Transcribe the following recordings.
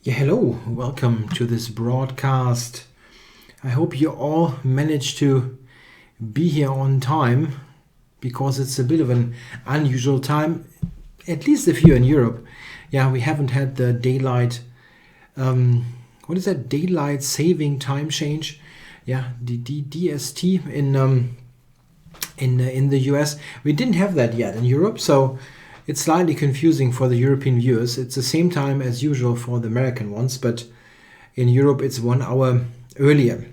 Yeah, hello, welcome to this broadcast. I hope you all managed to be here on time because it's a bit of an unusual time, at least if you're in Europe. Yeah, we haven't had the daylight, what is that, daylight saving time change? Yeah, the DST in the US. We didn't have that yet in Europe, so it's slightly confusing for the European viewers. It's the same time as usual for the American ones, but in Europe it's 1 hour earlier.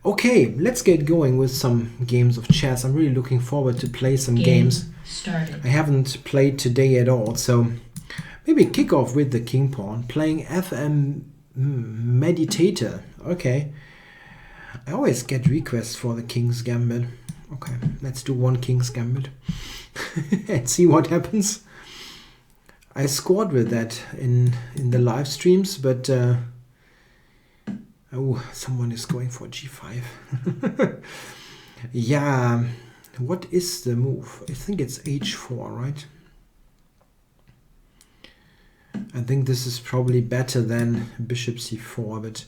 Okay, let's get going with some games of chess. I'm really looking forward to play some games. Started. I haven't played today at all, so maybe kick off with the king pawn, playing FM Meditator. Okay. I always get requests for the king's gambit. Okay, let's do one king's gambit and see what happens. I scored with that in the live streams, but oh, someone is going for g5. Yeah, what is the move? I think it's h4, right? I think this is probably better than bishop c4, but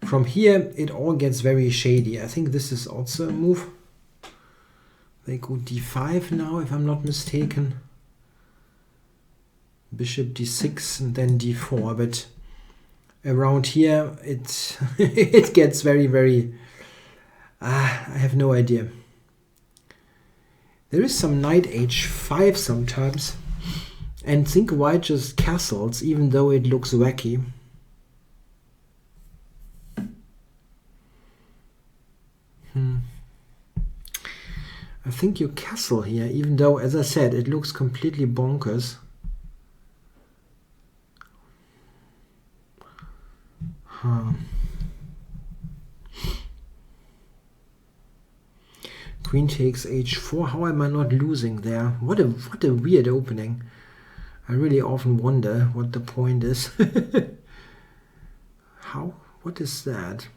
from here it all gets very shady. I think this is also a move. They go d5 now, if I'm not mistaken. Bishop d6 and then d4, but around here it it gets very I have no idea. There is some knight h5 sometimes, and think white just castles, even though it looks wacky. I think you castle here, even though, as I said, it looks completely bonkers. Queen takes h4. How am I not losing there? What a weird opening. I really often wonder what the point is. How? What is that?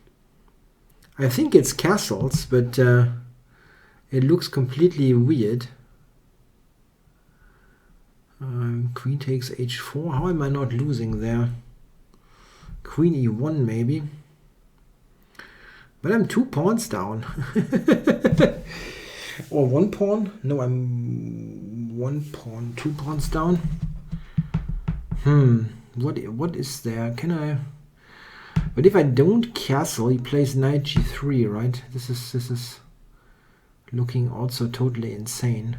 I think it's castles, but it looks completely weird. Queen takes h4. How am I not losing there? Queen e1 maybe. But I'm 2 pawns down. Or 1 pawn? No, I'm 1 pawn, 2 pawns down. What is there? Can I... But if I don't castle, he plays knight g3, right? This is looking also totally insane.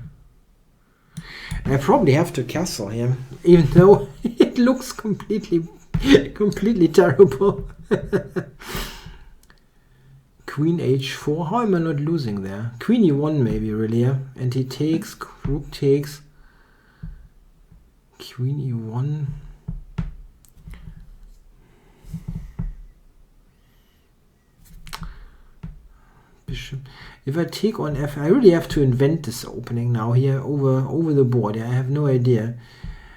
I probably have to castle here, even though it looks completely terrible. Queen h4. How am I not losing there? Queen e1 maybe, really, yeah? And he takes, rook takes, Queen e1. Bishop. If I take on f, I really have to invent this opening now here over the board. I have no idea.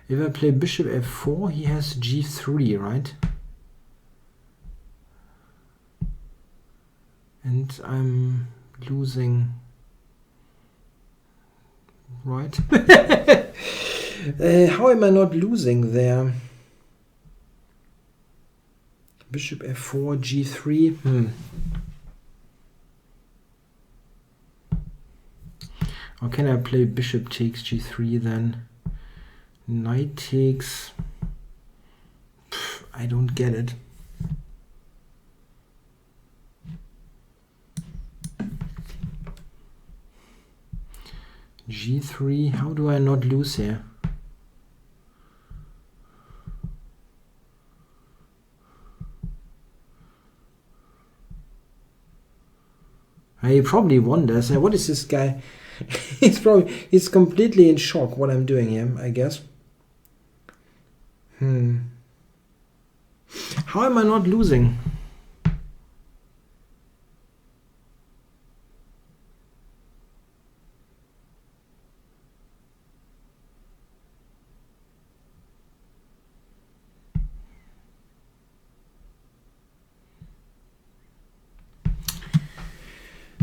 If I play bishop f4, he has g3, right? And I'm losing, right? How am I not losing there? Bishop f4, g3. Or can I play bishop takes g3 then? Knight takes... I don't get it. g3, how do I not lose here? He probably wonders, what is this guy? He's completely in shock what I'm doing here, I guess. How am I not losing?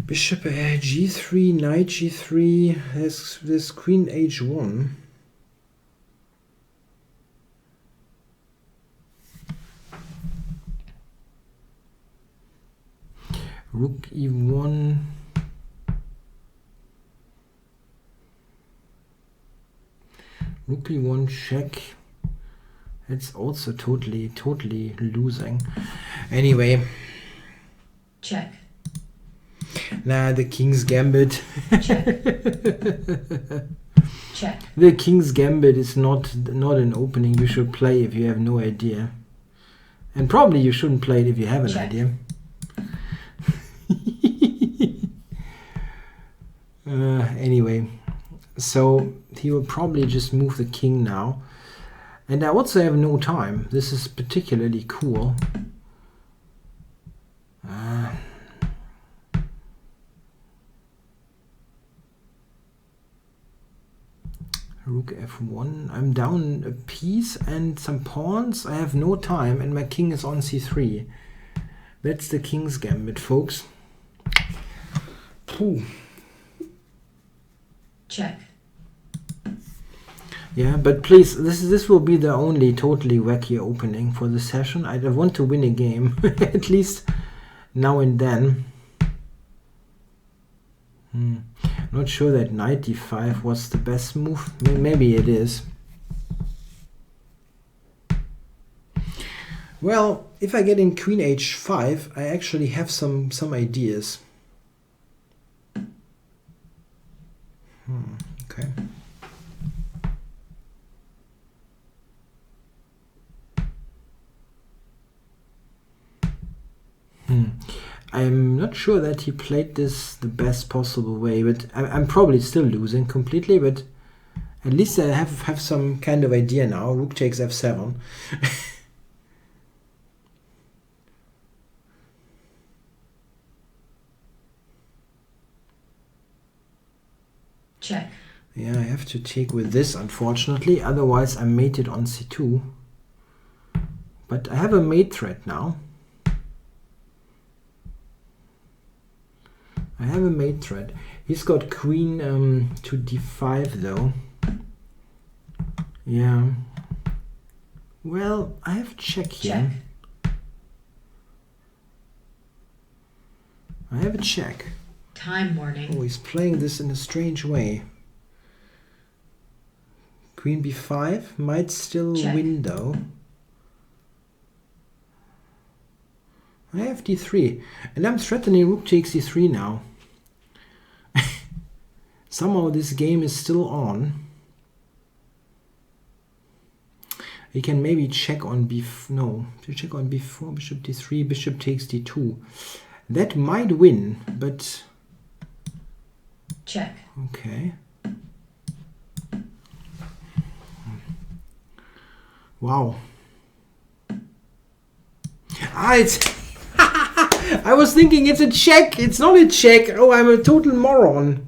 Bishop g3, knight g3, this queen h1. Rook e1. Rook e1 check. It's also totally losing. Anyway. Check. Nah, the King's Gambit. Check. Check. The King's Gambit is not an opening you should play if you have no idea. And probably you shouldn't play it if you have an idea. Anyway, so he will probably just move the king now. And I also have no time. This is particularly cool. Rook f1. I'm down a piece and some pawns. I have no time and my king is on c3. That's the King's Gambit, folks. Pooh. Check. Yeah, but please, this will be the only totally wacky opening for the session. I want to win a game, at least now and then. Not sure that knight d5 was the best move. Maybe it is. Well, if I get in queen h5, I actually have some ideas. Okay. I'm not sure that he played this the best possible way, but I'm probably still losing completely, but at least I have some kind of idea now. Rook takes f7. Check. Yeah, I have to take with this, unfortunately, otherwise I mated on c2. But I have a mate threat now. I have a mate threat. He's got queen to d5 though. Yeah. Well, I have check here. Check. I have a check. Time warning. Oh, he's playing this in a strange way. Queen b5 might still win though. I have d3, and I'm threatening rook takes d3 now. Somehow this game is still on. He can maybe check on check on b4, bishop d3, bishop takes d2. That might win, but check. Okay. Wow. It's I was thinking it's a check. It's not a check. Oh, I'm a total moron.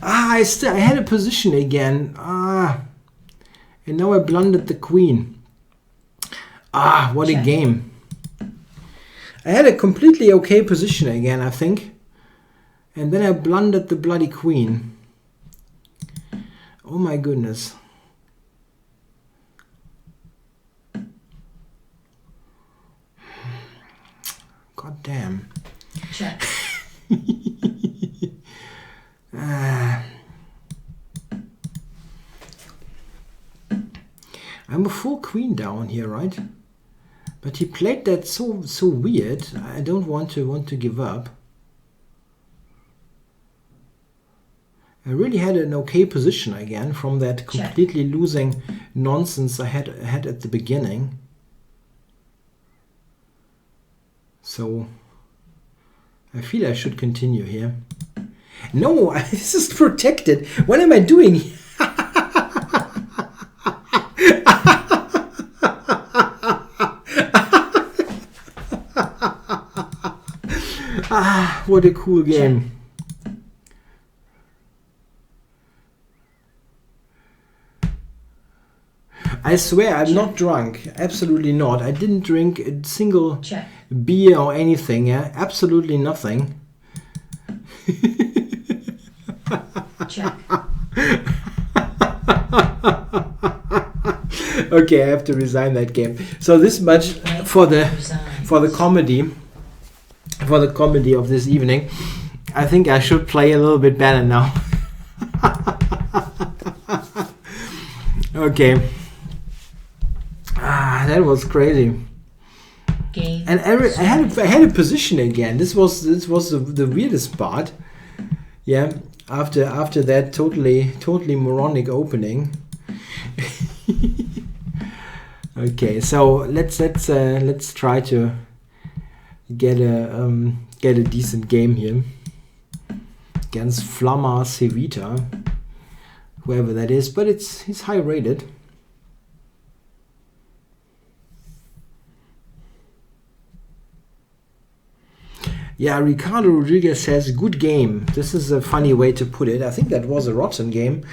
I had a position again. And now I blundered the queen. What a game. I had a completely okay position again, I think. And then I blundered the bloody queen. Oh my goodness. God damn. Check. I'm a full queen down here, right? But he played that so weird. I don't want to give up. I really had an okay position again from that completely losing nonsense I had at the beginning. So I feel I should continue here. No, this is protected. What am I doing? What a cool game. I swear I'm not drunk. Absolutely not. I didn't drink a single beer or anything. Yeah, absolutely nothing. Check. Okay, I have to resign that game. So this much for the comedy. for the comedy of this evening. I think I should play a little bit better now. Okay. That was crazy. Game. And I had a position again. This was the weirdest part. Yeah. After that totally moronic opening. Okay, so let's try to get a decent game here against Flamma Cevita, whoever that is, but he's high rated. Yeah, Ricardo Rodriguez says, good game. This is a funny way to put it. I think that was a rotten game.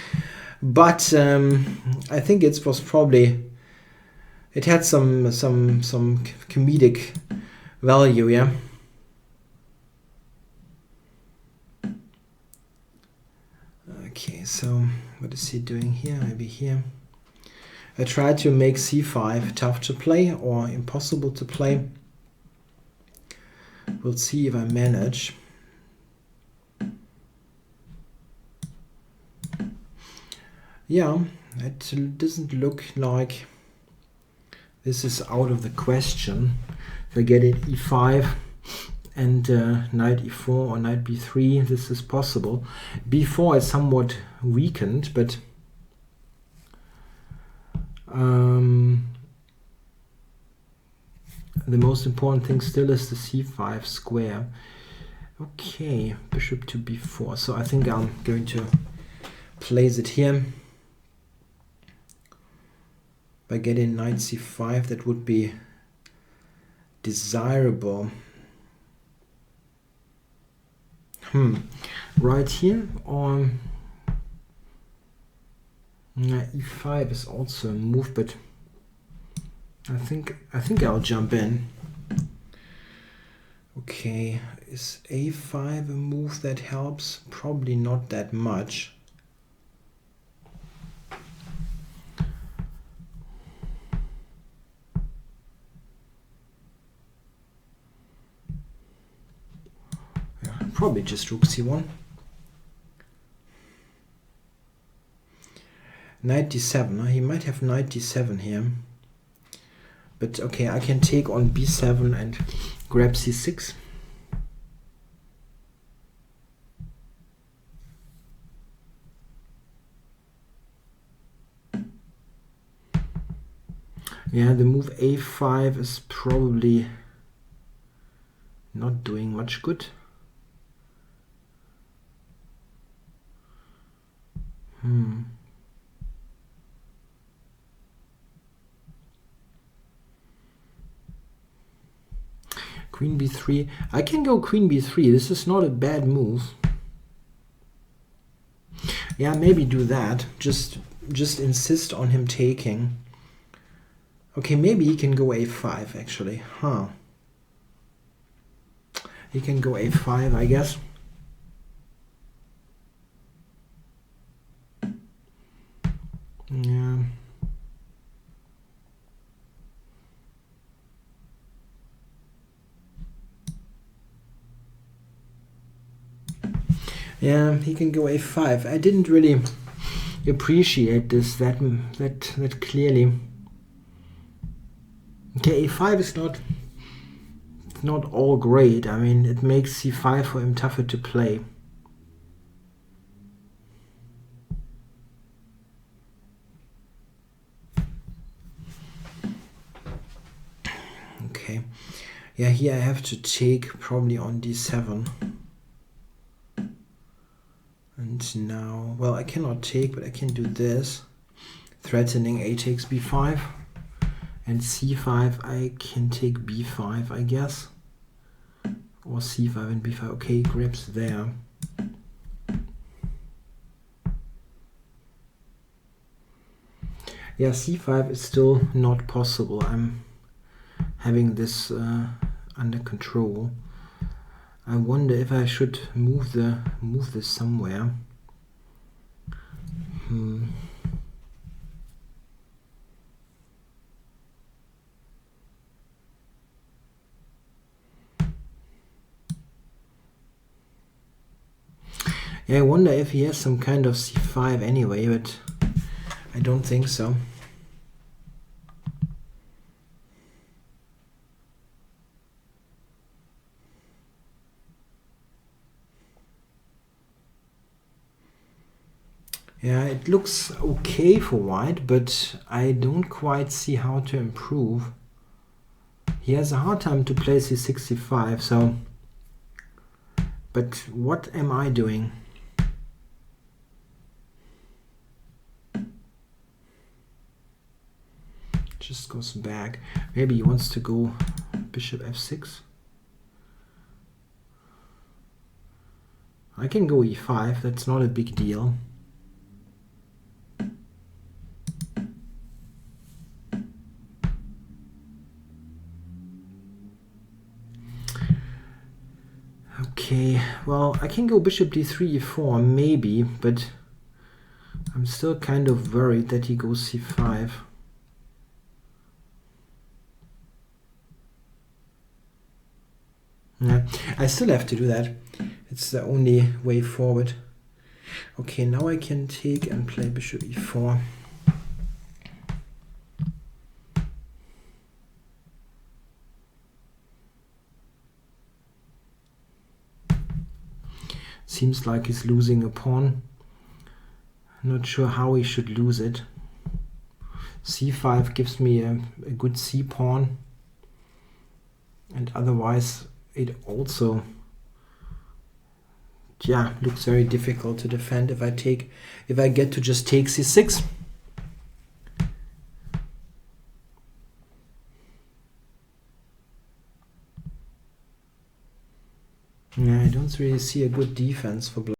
But I think it was probably... It had some comedic value, yeah? Okay, so what is he doing here? Maybe here. I tried to make c5 tough to play or impossible to play. We'll see if I manage. Yeah, it doesn't look like this is out of the question. If I get it e5 and knight e4 or knight b3, this is possible. b4 is somewhat weakened, but the most important thing still is the c5 square. Okay, bishop to b4. So I think I'm going to place it here. By getting knight c5, that would be desirable. Right here, or e5 is also a move, but I think I'll jump in. Okay, is a5 a move that helps? Probably not that much. Yeah, probably just rook c1. Knight d7. He might have knight d7 here. But okay, I can take on b7 and grab c6. Yeah, the move a5 is probably not doing much good. Queen b3. I can go queen b3. This is not a bad move. Yeah, maybe do that. Just insist on him taking. Okay, maybe he can go a5 actually. He can go a5, I guess. Yeah. Yeah, he can go a5. I didn't really appreciate this that clearly. Okay, a5 is not all great. I mean, it makes c5 for him tougher to play. Okay. Yeah, here I have to take probably on d7. And now, well, I cannot take, but I can do this. Threatening a takes b5. And c5, I can take b5, I guess. Or c5 and b5. Okay, grabs there. Yeah, c5 is still not possible. I'm having this under control. I wonder if I should move this somewhere. Yeah, I wonder if he has some kind of c5 anyway, but I don't think so. Yeah, it looks okay for white, but I don't quite see how to improve. He has a hard time to play c65, so... But what am I doing? Just goes back. Maybe he wants to go bishop f6. I can go e5, that's not a big deal. Okay, well, I can go bishop d3, e4, maybe, but I'm still kind of worried that he goes c5. Yeah, I still have to do that. It's the only way forward. Okay, now I can take and play bishop e4. Seems like he's losing a pawn. Not sure how he should lose it. c5 gives me a good c pawn, and otherwise it also, yeah, looks very difficult to defend if I get to just take c6. Yeah, I don't really see a good defense for black.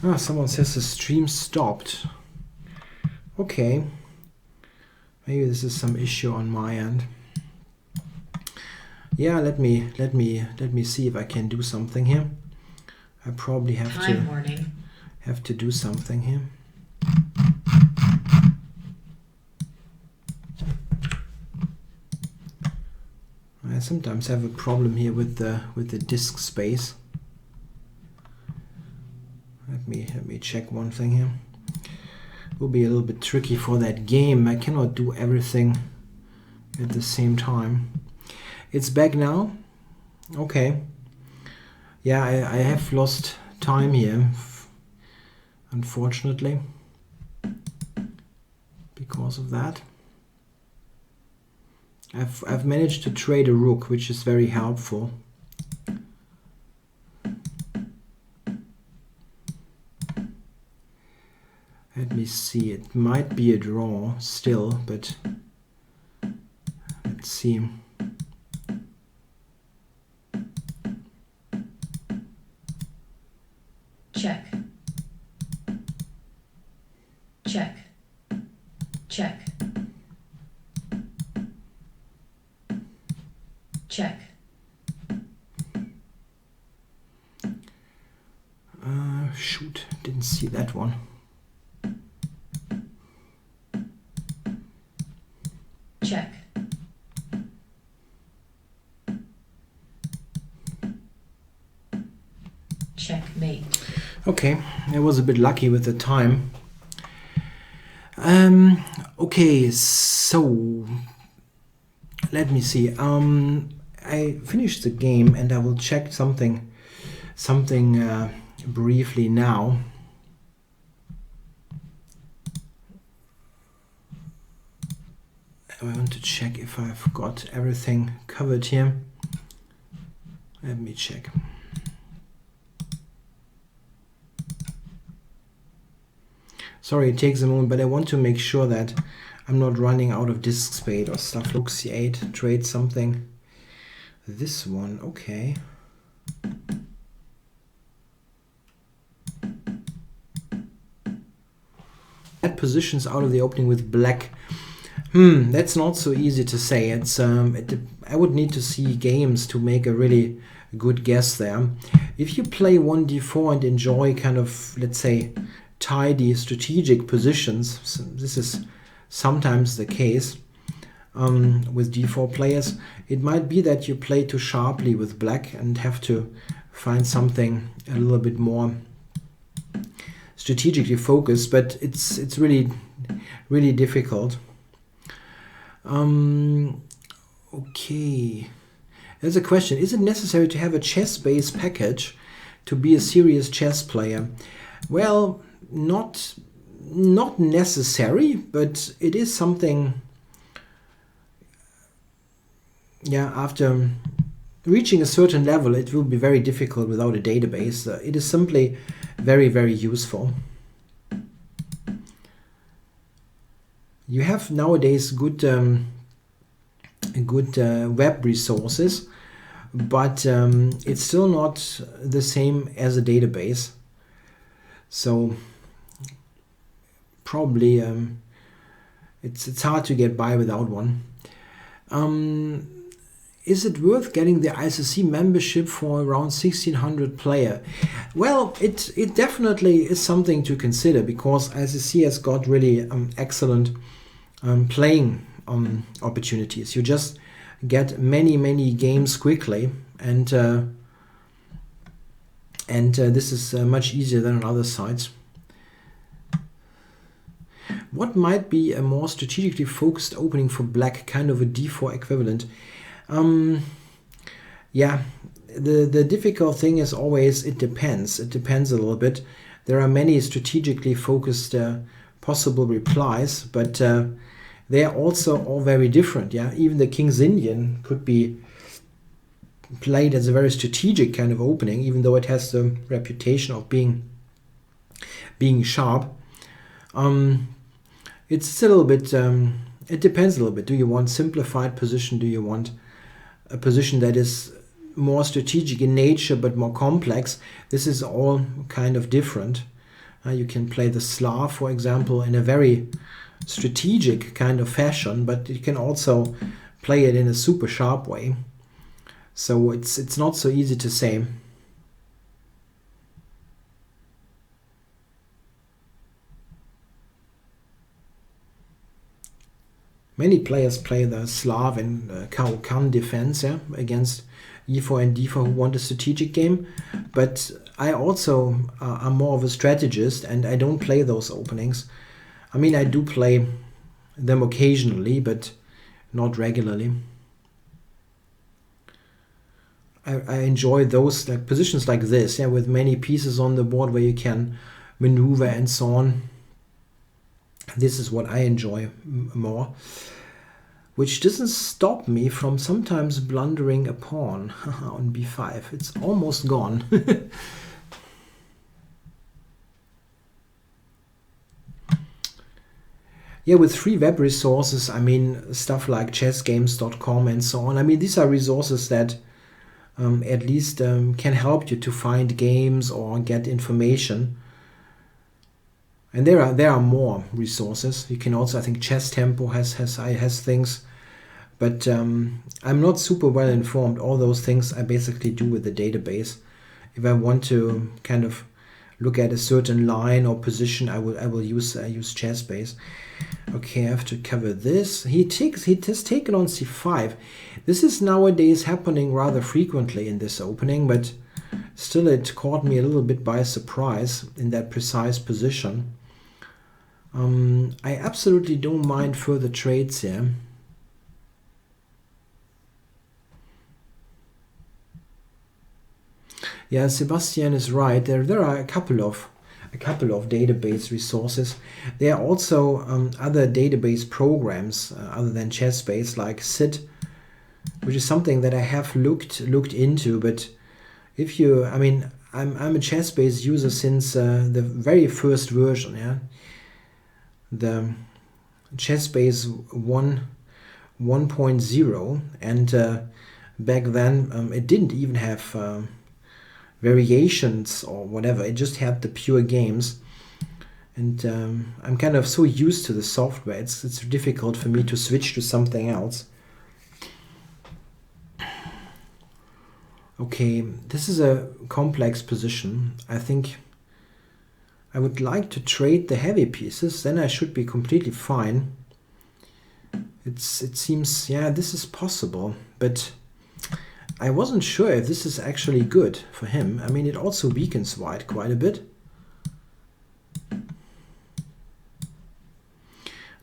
Ah, someone says the stream stopped. Okay. Maybe this is some issue on my end. Yeah, let me see if I can do something here. I probably have to do something here. I sometimes have a problem here with the disk space. Let me check one thing here. It will be a little bit tricky for that game. I cannot do everything at the same time. It's back now. Okay. Yeah, I have lost time here, unfortunately, because of that. I've managed to trade a rook, which is very helpful. Let me see, it might be a draw still, but let's see. Check. Check. Check. Check. Shoot, didn't see that one. Check. Checkmate. Okay, I was a bit lucky with the time. Okay, so let me see. I finished the game and I will check something briefly now. I want to check if I've got everything covered here. Let me check. Sorry, it takes a moment, but I want to make sure that I'm not running out of disk space or stuff. Rook c8, trade something. This one, okay. That positions out of the opening with black. That's not so easy to say. It's I would need to see games to make a really good guess there. If you play 1d4 and enjoy kind of, let's say, tidy strategic positions. So this is sometimes the case with d4 players. It might be that you play too sharply with black and have to find something a little bit more strategically focused, but it's really difficult. Okay, there's a question: is it necessary to have a chess-based package to be a serious chess player? Well, not necessary, but it is something. Yeah, after reaching a certain level, it will be very difficult without a database. It is simply very useful. You have nowadays good web resources, but it's still not the same as a database. So probably it's hard to get by without one. Is it worth getting the ICC membership for around 1600 player? Well, it definitely is something to consider, because ICC has got really excellent playing opportunities. You just get many games quickly, and this is much easier than on other sites. What might be a more strategically focused opening for black, kind of a d4 equivalent? Yeah, the difficult thing is always it depends. It depends a little bit. There are many strategically focused possible replies, but they are also all very different. Yeah, even the King's Indian could be played as a very strategic kind of opening, even though it has the reputation of being sharp. It's a little bit. It depends a little bit. Do you want simplified position? Do you want a position that is more strategic in nature but more complex? This is all kind of different. You can play the Slav, for example, in a very strategic kind of fashion, but you can also play it in a super sharp way. So it's not so easy to say. Many players play the Slav in Caro-Kann defense, yeah, against e4 and d4 who want a strategic game. But I also am more of a strategist, and I don't play those openings. I mean, I do play them occasionally, but not regularly. I enjoy those positions like this, yeah, with many pieces on the board where you can maneuver and so on. This is what I enjoy more, which doesn't stop me from sometimes blundering a pawn on b5. It's almost gone. Yeah, with free web resources, I mean, stuff like chessgames.com and so on. I mean, these are resources that at least can help you to find games or get information. And there are more resources. You can also, I think, Chess Tempo has things, but I'm not super well informed. All those things I basically do with the database. If I want to kind of look at a certain line or position, I will use ChessBase. Okay, I have to cover this. He has taken on c5. This is nowadays happening rather frequently in this opening, but still it caught me a little bit by surprise in that precise position. I absolutely don't mind further trades here. Yeah, Sebastian is right. There are a couple of database resources. There are also other database programs other than ChessBase, like SIT, which is something that I have looked into. But if you, I mean, I'm a ChessBase user since the very first version. Yeah, the ChessBase 1.0, and back then it didn't even have variations or whatever. It just had the pure games, and I'm kind of so used to the software, it's difficult for me to switch to something else. Okay, this is a complex position. I think I would like to trade the heavy pieces, then I should be completely fine. It seems, yeah, this is possible, but I wasn't sure if this is actually good for him. I mean, it also weakens white quite a bit.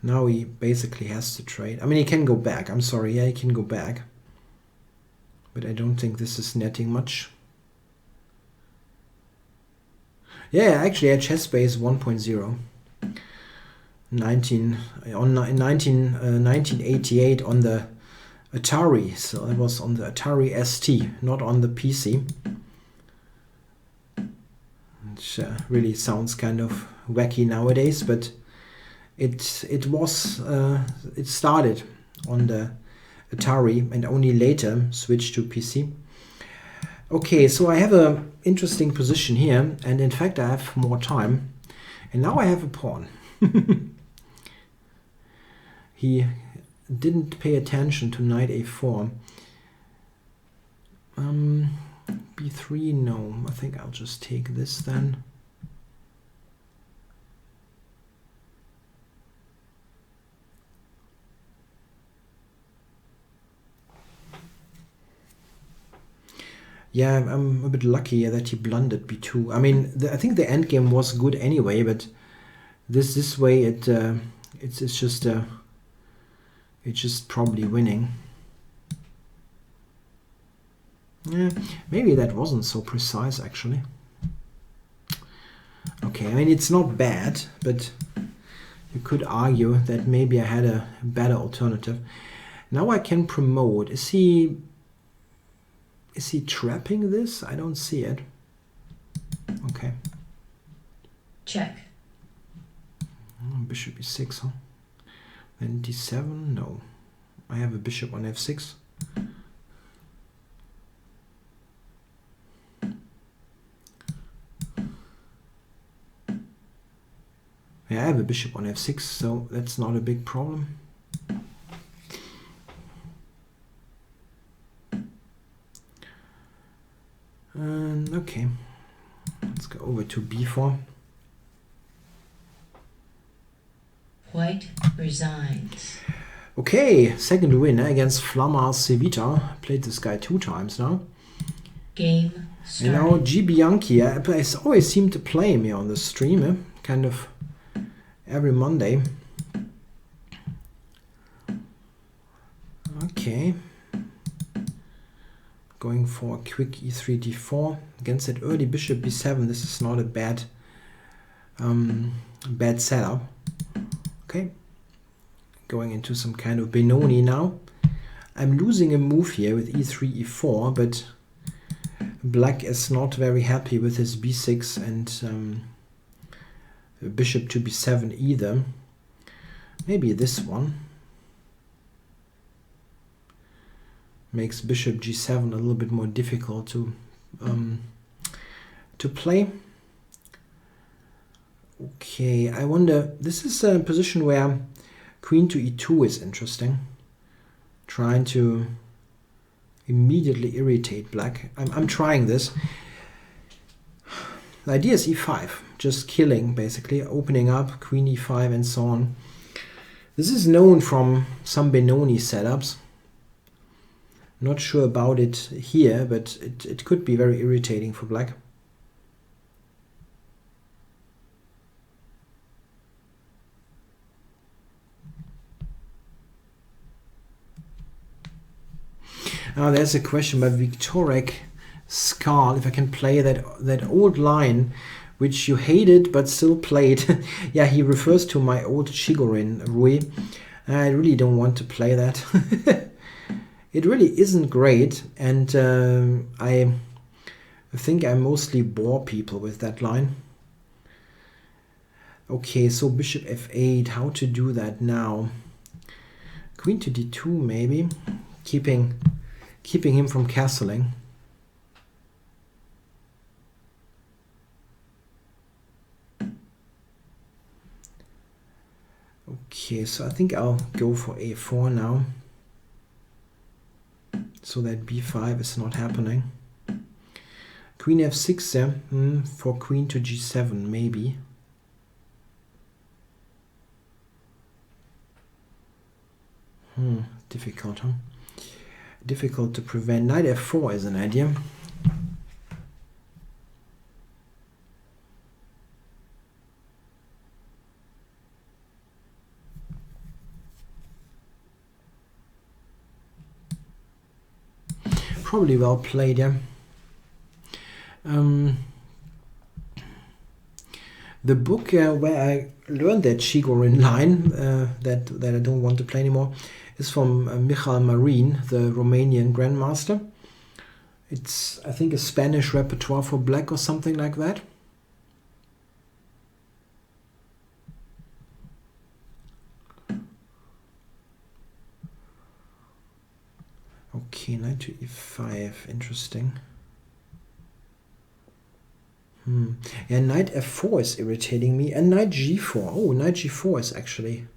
Now he basically has to trade. I mean, he can go back. I'm sorry, yeah, he can go back. But I don't think this is netting much. Yeah, actually at chess base 1.0. 1988 on the Atari. So it was on the Atari ST, not on the PC. Which really sounds kind of wacky nowadays, but it started on the Atari and only later switched to PC. Okay, so I have an interesting position here, and in fact I have more time, and now I have a pawn. He didn't pay attention to knight a4. b3, no, I think I'll just take this then. Yeah, I'm a bit lucky that he blundered b2. I mean, I think the endgame was good anyway, but this way it's just probably winning. Yeah, maybe that wasn't so precise actually. Okay, I mean it's not bad, but you could argue that maybe I had a better alternative. Now I can promote. Is he trapping this? I don't see it. Okay. Check. Bishop e6, huh? Then d7, no. I have a bishop on f6. Yeah, I have a bishop on f6, so that's not a big problem. Okay, let's go over to b4. White resigns. Okay, second win against Flamar Civita. Played this guy 2 times now. Game started. You know, G. Bianchi, I always seem to play him here on the stream, kind of every Monday. Okay. Going for a quick e3, d4 against that early bishop b7. This is not a bad setup. Okay, going into some kind of Benoni now. I'm losing a move here with e3, e4, but black is not very happy with his b6 and bishop to b7 either. Maybe this one makes bishop g7 a little bit more difficult to play. Okay, I wonder, this is a position where queen to e2 is interesting. Trying to immediately irritate black. I'm trying this. The idea is e5, just killing basically, opening up, queen e5 and so on. This is known from some Benoni setups. Not sure about it here, but it could be very irritating for black. Now there's a question by Victorek Skal, if I can play that old line which you hated but still played. Yeah, he refers to my old Chigorin Rui. I really don't want to play that. It really isn't great, and I think I mostly bore people with that line. Okay, so bishop f8, how to do that now? Queen to d2 maybe, keeping him from castling. Okay, so I think I'll go for a4 now, so that b5 is not happening. Queen f6 there, for queen to g7 maybe. Difficult, huh? Difficult to prevent. Knight f4 is an idea. Probably well played, yeah. The book where I learned that Chigorin line, that I don't want to play anymore, is from Michal Marin, the Romanian grandmaster. It's, I think, a Spanish repertoire for black or something like that. Okay, knight to e5, interesting. Yeah, knight f4 is irritating me, and knight g4. Oh, knight g4 is actually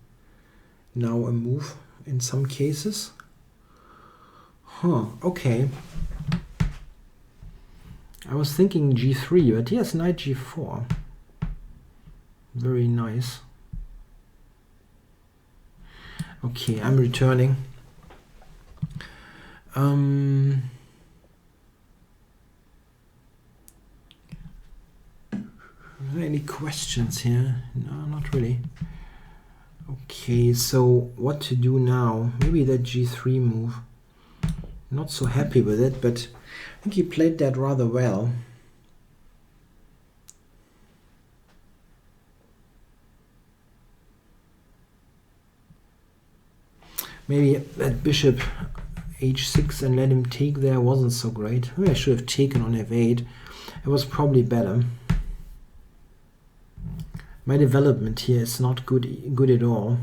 now a move in some cases. Okay. I was thinking g3, but yes, knight g4. Very nice. Okay, I'm returning. Are there any questions here? No, not really. Okay, so what to do now? Maybe that g3 move. Not so happy with it, but I think he played that rather well. Maybe that bishop h6 and let him take there wasn't so great. Maybe I should have taken on f8. It was probably better. My development here is not good at all.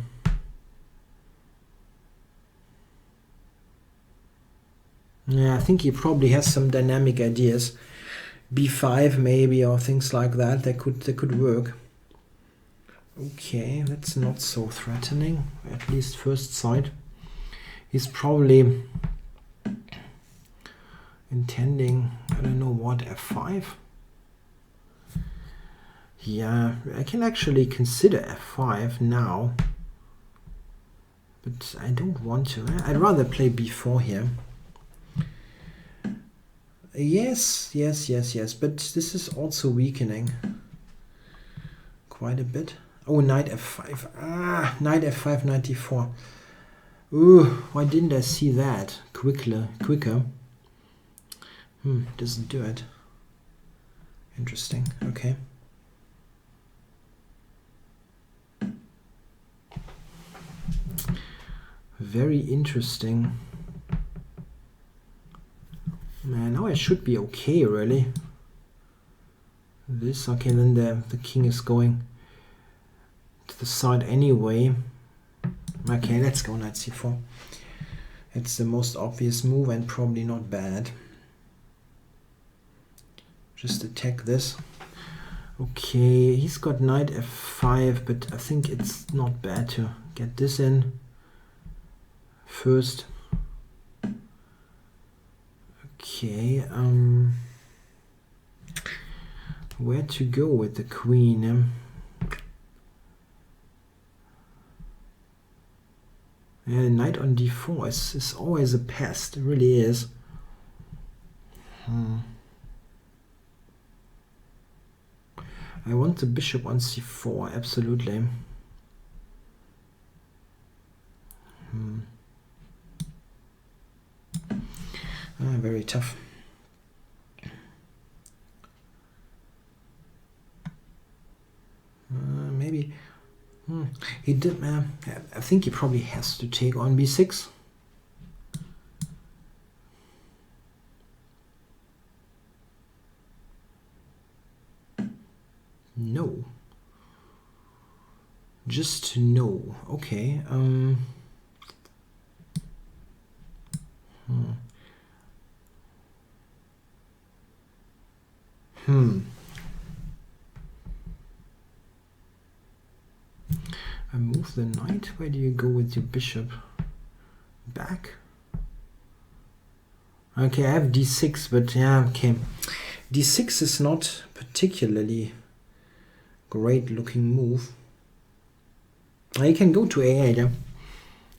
Yeah, I think he probably has some dynamic ideas. b5 maybe, or things like that. That could work. Okay, that's not so threatening, at least first sight. He's probably intending, I don't know what, f5. Yeah, I can actually consider f5 now, but I don't want to. I'd rather play b4 here. Yes, but this is also weakening quite a bit. Oh, knight f5. Knight f5, knight d4. Ooh, why didn't I see that quicker? Doesn't do it. Interesting. Okay. Very interesting. Man, now I should be okay, really. This, okay, then the king is going to the side anyway. Okay, let's go knight c4. It's the most obvious move and probably not bad. Just attack this. Okay, he's got knight f5, but I think it's not bad to get this in first. Okay, where to go with the queen? Yeah, knight on d4 is always a pest. It really is. I want the bishop on c4, absolutely. Very tough. Maybe he did. I think he probably has to take on b6. No. Just no. Okay. I move the knight. Where do you go with your bishop? Back? Okay, I have d6, but yeah, okay. d6 is not particularly great looking move. I can go to a8, yeah.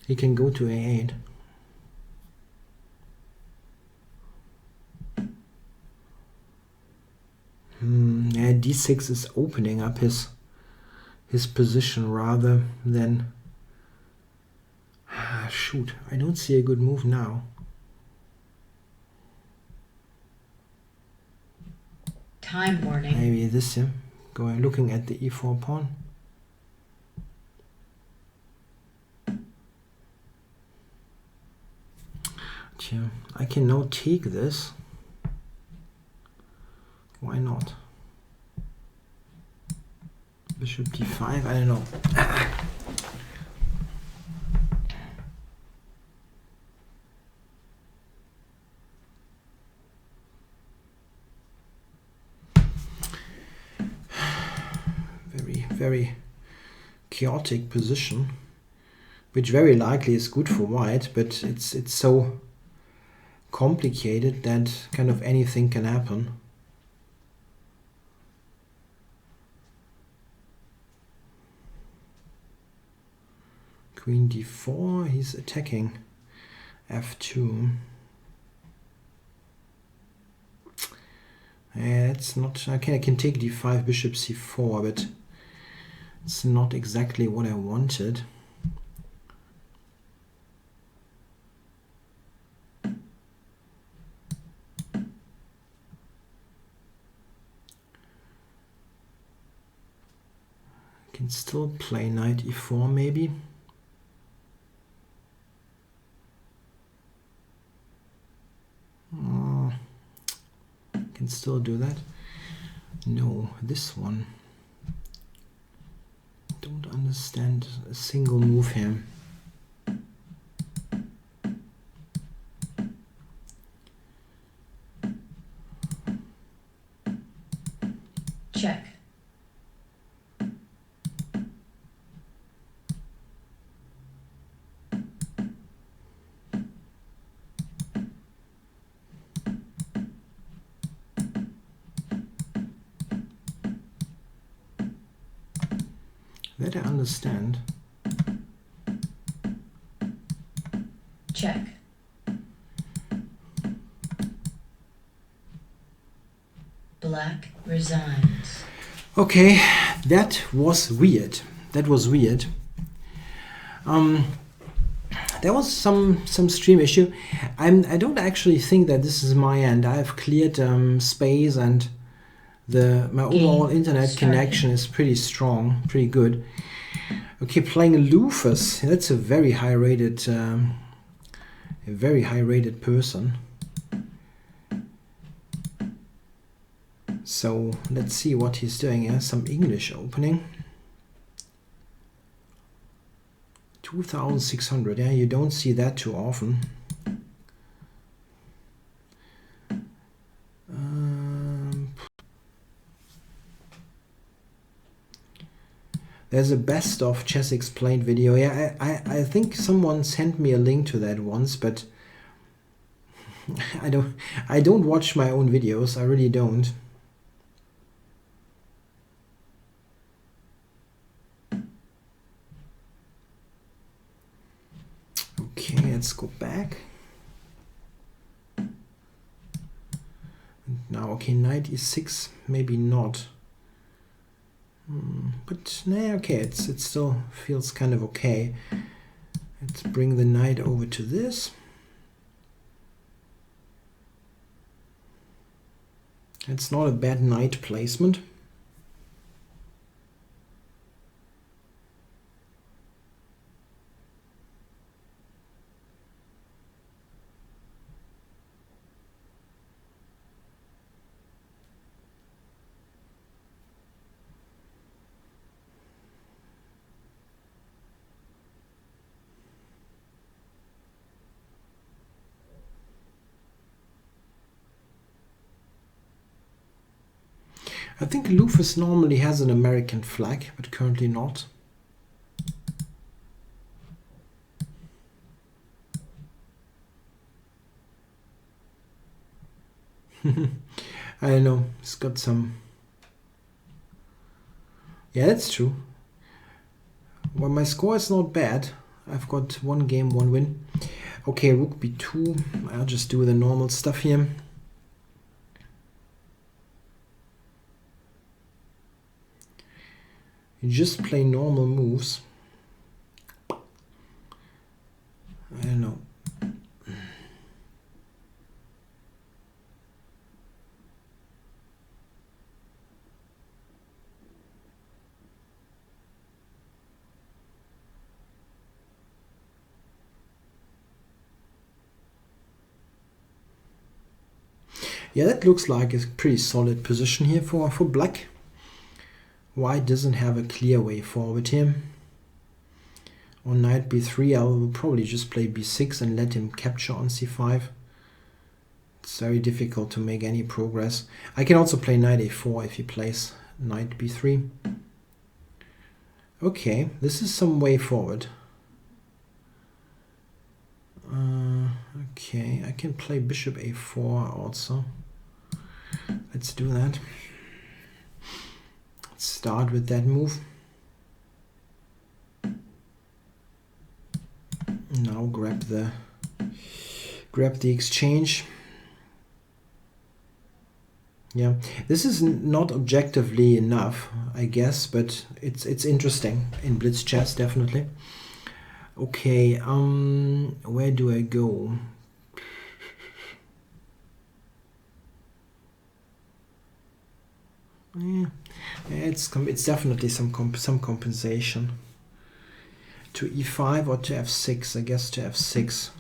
He can go to a8. Yeah, d6 is opening up his position rather than... shoot, I don't see a good move now. Time warning. Maybe this, yeah. Going looking at the e4 pawn. Yeah, I can now take this. Why not? Bishop d5, I don't know. Very chaotic position, which very likely is good for white, but it's so complicated that kind of anything can happen. Queen d4, he's attacking f2. It's not, I can take d5, bishop c4, but it's not exactly what I wanted. Can still play knight e4 maybe. Can still do that. No, this one. Don't understand a single move here. Check. That I understand. Check. Black resigns. Okay, that was weird. That was weird. There was some stream issue. I don't actually think that this is my end. I've cleared space and my overall internet connection is pretty strong, pretty good. Okay, playing Lufus. That's a very high rated person. So let's see what he's doing here. Some English opening. 2,600. Yeah, you don't see that too often. There's a best of Chess Explained video. Yeah, I think someone sent me a link to that once, but I don't watch my own videos. I really don't. Okay, let's go back. And now, okay, knight e6, maybe not. But nah, okay, it still feels kind of okay. Let's bring the knight over to this. It's not a bad knight placement. I think Lufus normally has an American flag, but currently not. I don't know, it's got some... Yeah, that's true. Well, my score is not bad. I've got 1 game, 1 win. Okay, rook b2. I'll just do the normal stuff here. You just play normal moves. I don't know. Yeah, that looks like a pretty solid position here for black. White doesn't have a clear way forward here. On knight b3, I will probably just play b6 and let him capture on c5. It's very difficult to make any progress. I can also play knight a4 if he plays knight b3. Okay, this is some way forward. Okay, I can play bishop a4 also. Let's do that. Let's start with that move. Now grab the exchange. Yeah, this is not objectively enough, I guess, but it's interesting in blitz chess, definitely. Okay, where do I go? Yeah, it's definitely some compensation. To e5 or to f6, I guess to f6.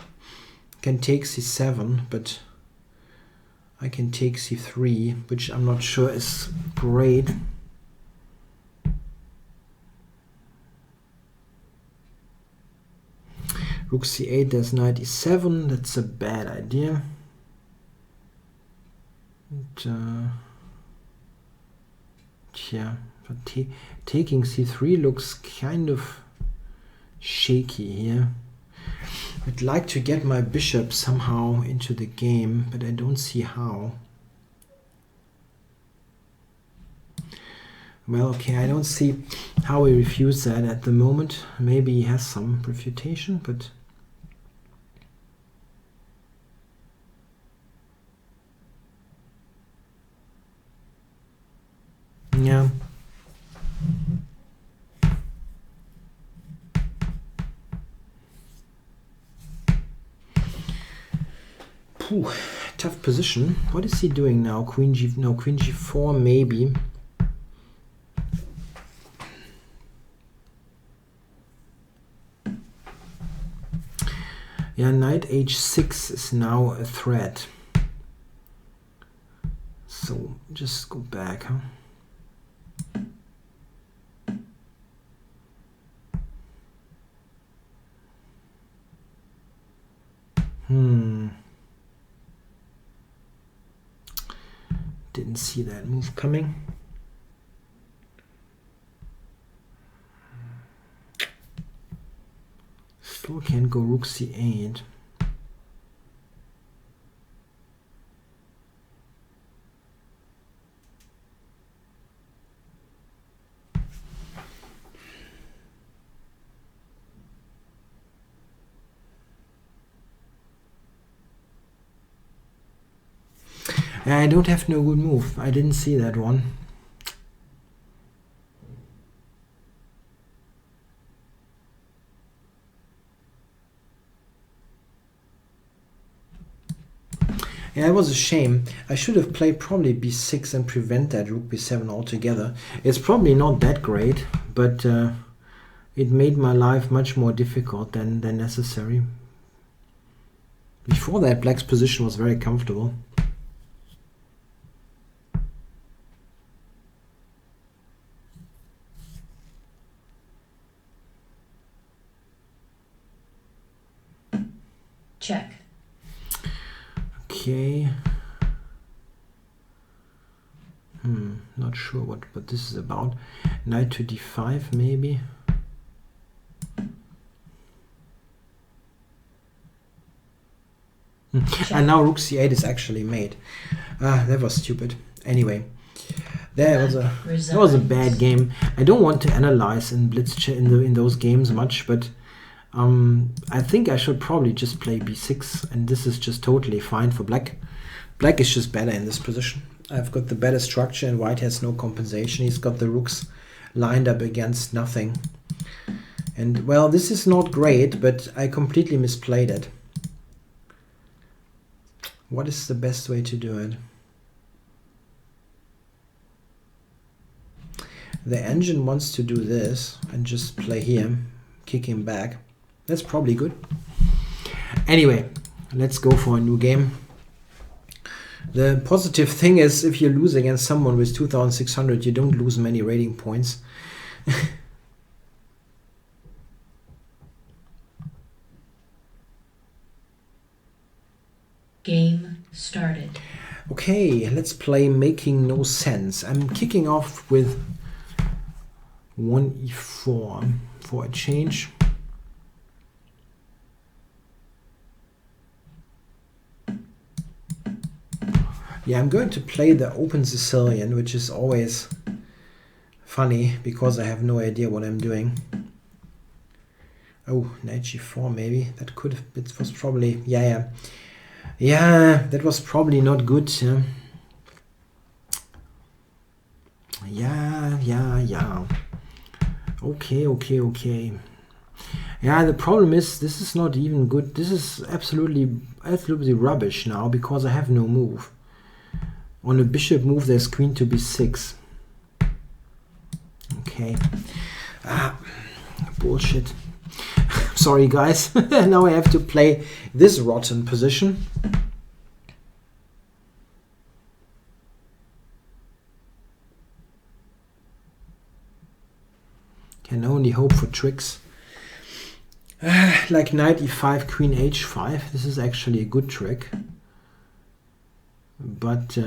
Can take c7, but I can take c3, which I'm not sure is great. Rook c8, there's knight e7, that's a bad idea. And, yeah, but taking c3 looks kind of shaky here. I'd like to get my bishop somehow into the game, but I don't see how. Well, okay, I don't see how he refused that at the moment. Maybe he has some refutation, but yeah. Phew, tough position. What is he doing now? Queen G, no, Queen G4 maybe. Yeah, knight h6 is now a threat. So just go back, huh? Didn't see that move coming. Still can't go rook c8. I don't have no good move. I didn't see that one. Yeah, it was a shame. I should have played probably b6 and prevent that rook b7 altogether. It's probably not that great, but it made my life much more difficult than necessary. Before that, black's position was very comfortable. Check. Okay. Not sure what this is about. Knight to d5 maybe. And now rook c8 is actually made. That was stupid. Anyway, that was a bad game. I don't want to analyze in blitz in those games much, but I think I should probably just play b6, and this is just totally fine for black. Black is just better in this position. I've got the better structure and white has no compensation. He's got the rooks lined up against nothing. And well, this is not great, but I completely misplayed it. What is the best way to do it? The engine wants to do this and just play here, kick him back. That's probably good. Anyway, let's go for a new game. The positive thing is, if you lose against someone with 2600, you don't lose many rating points. Game started. Okay, let's play Making No Sense. I'm kicking off with 1e4 for a change. Yeah, I'm going to play the open Sicilian, which is always funny because I have no idea what I'm doing. Oh, knight g4 maybe. That could have, it was probably, yeah, that was probably not good. Yeah. Okay. Yeah, the problem is this is not even good. This is absolutely rubbish now because I have no move. On a bishop move, there's queen to b6. Okay. Bullshit. Sorry, guys. Now I have to play this rotten position. Can only hope for tricks. Like knight e5, queen h5. This is actually a good trick. But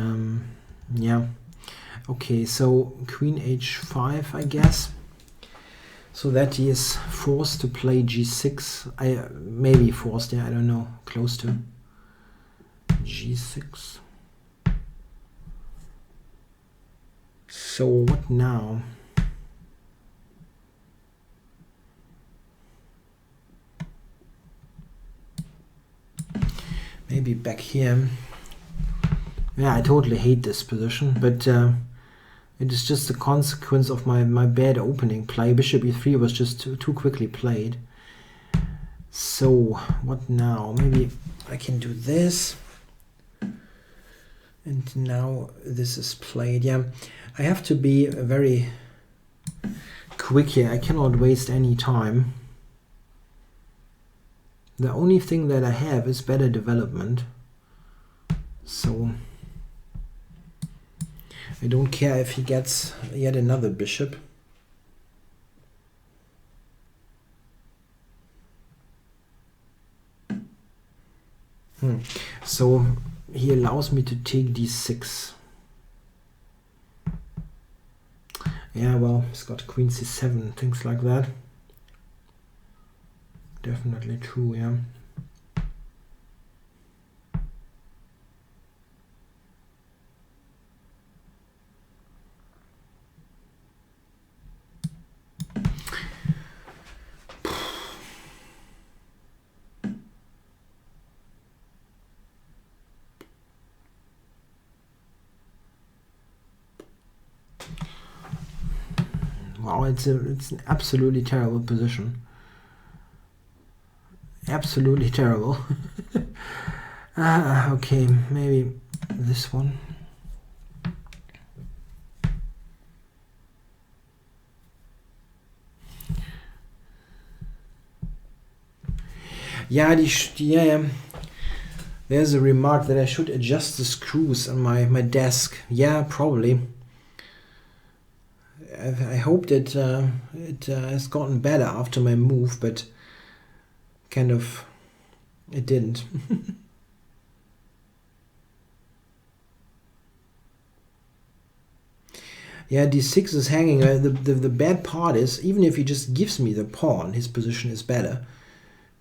yeah, okay, so queen h5, I guess, so that he is forced to play g6. Maybe forced, yeah, I don't know, close to g6. So what now? Maybe back here. Yeah, I totally hate this position, but it is just a consequence of my bad opening play. Bishop e3 was just too quickly played. So what now? Maybe I can do this. And now this is played. Yeah, I have to be very quick here. I cannot waste any time. The only thing that I have is better development. So I don't care if he gets yet another bishop. So he allows me to take d6. Yeah, well, he's got queen c7, things like that. Definitely true, yeah. Wow, it's an absolutely terrible position. Absolutely terrible. Okay, maybe this one. Yeah, there's a remark that I should adjust the screws on my desk. Yeah, probably. I hope that it has gotten better after my move, but kind of it didn't. Yeah, d6 is hanging. The bad part is, even if he just gives me the pawn, his position is better